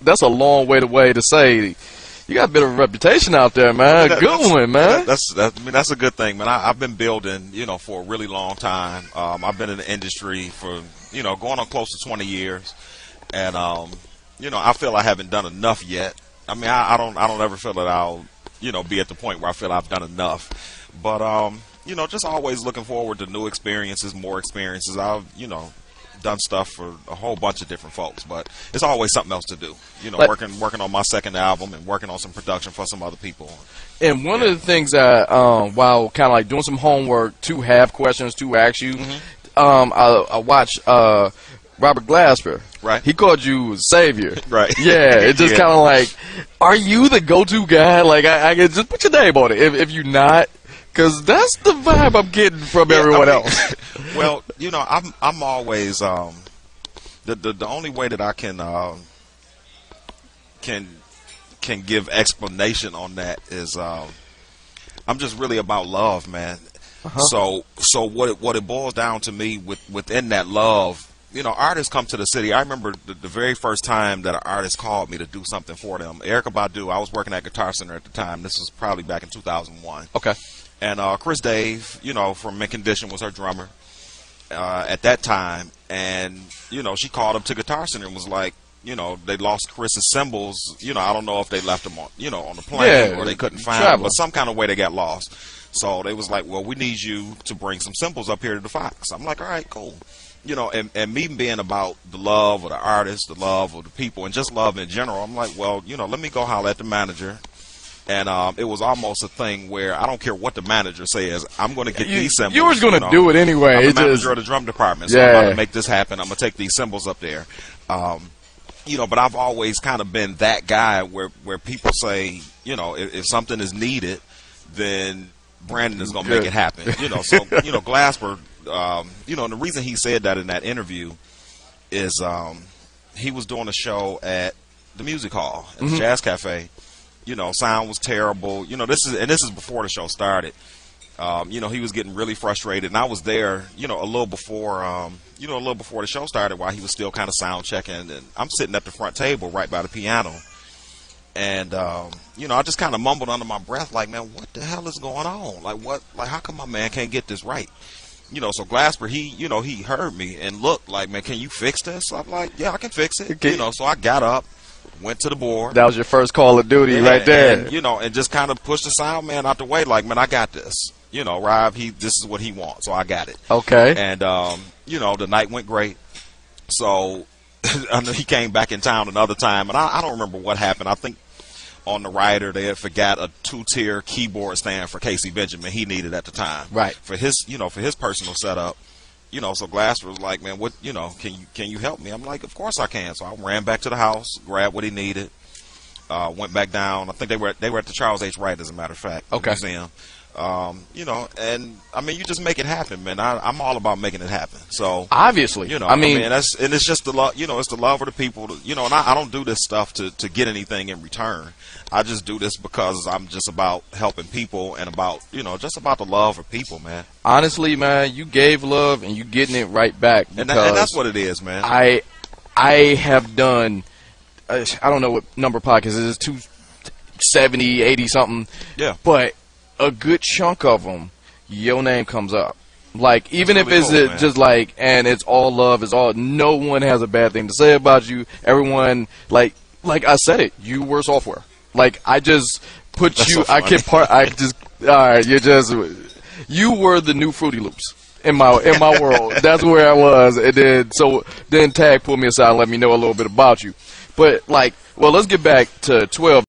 that's a long way to say you got a bit of a reputation out there, man. Good one, man. That's a good thing, man. I've been building, for a really long time. I've been in the industry for, going on close to 20 years, and I feel I haven't done enough yet. I mean, I don't ever feel that I'll, be at the point where I feel I've done enough. But just always looking forward to new experiences, more experiences. I've, done stuff for a whole bunch of different folks, but it's always something else to do. Working on my second album and working on some production for some other people. And one of the things that, while kind of like doing some homework to have questions to ask you, I watched Robert Glasper. Right. He called you Savior. Right. Yeah. It's just kind of like, are you the go-to guy? Like, I can just put your name on it if you're not. Because that's the vibe I'm getting from everyone else. Well, I'm always the only way that I can give explanation on that is I'm just really about love, man. So what it boils down to me within that love, artists come to the city. I remember the very first time that an artist called me to do something for them. Erykah Badu. I was working at Guitar Center at the time. This was probably back in 2001. Okay. And Chris Dave, from Mint Condition was her drummer at that time. And, she called up to Guitar Center and was like, they lost Chris's cymbals. I don't know if they left them on, on the plane or they couldn't find them, but some kind of way they got lost. So they was like, well, we need you to bring some cymbals up here to the Fox. I'm like, all right, cool. And me being about the love of the artist, the love of the people, and just love in general, I'm like, well, let me go holler at the manager. And it was almost a thing where I don't care what the manager says, I'm going to get these cymbals. You were going to do it anyway. I'm the manager of the drum department, so I'm about to make this happen. I'm going to take these cymbals up there. But I've always kind of been that guy where people say, if something is needed, then Brandon is going to make it happen. So Glasper, and the reason he said that in that interview is he was doing a show at the music hall at the Jazz Cafe. Sound was terrible. This is before the show started. He was getting really frustrated, and I was there, a little before the show started, while he was still kind of sound checking. And I'm sitting at the front table right by the piano, and I just kind of mumbled under my breath, like, man, what the hell is going on? Like, how come my man can't get this right? So Glasper, he heard me and looked like, man, can you fix this? I'm like, yeah, I can fix it. Okay. So I got up, went to the board. That was your first Call of Duty right there. And, and just kind of pushed the sound man out the way, like, man, I got this. Rob, this is what he wants, so I got it. Okay. And, the night went great. So I know he came back in town another time, and I don't remember what happened. I think on the rider they had forgot a 2-tier keyboard stand for Casey Benjamin he needed at the time. Right. For his personal setup. So Glasper was like, man, what, can you help me? I'm like, of course I can. So I ran back to the house, grabbed what he needed, went back down. I think they were at the Charles H. Wright, as a matter of fact, museum. And I mean, you just make it happen, man. I'm all about making it happen. So obviously, I mean, it's just the love, it's the love of the people, and I don't do this stuff to get anything in return. I just do this because I'm just about helping people and about, just about the love of people, man. Honestly, man, you gave love and you getting it right back. And that's what it is, man. I have done, I don't know what number podcast it is, 270, 80 something. Yeah. But a good chunk of them, your name comes up. Like, even if really it's cool, just like, and it's all love, no one has a bad thing to say about you. Everyone, like I said it, you were software. Like, I just put That's you, so you were the new Fruity Loops in my world. That's where I was. And then Tag pulled me aside and let me know a little bit about you. But, like, well, let's get back to 12.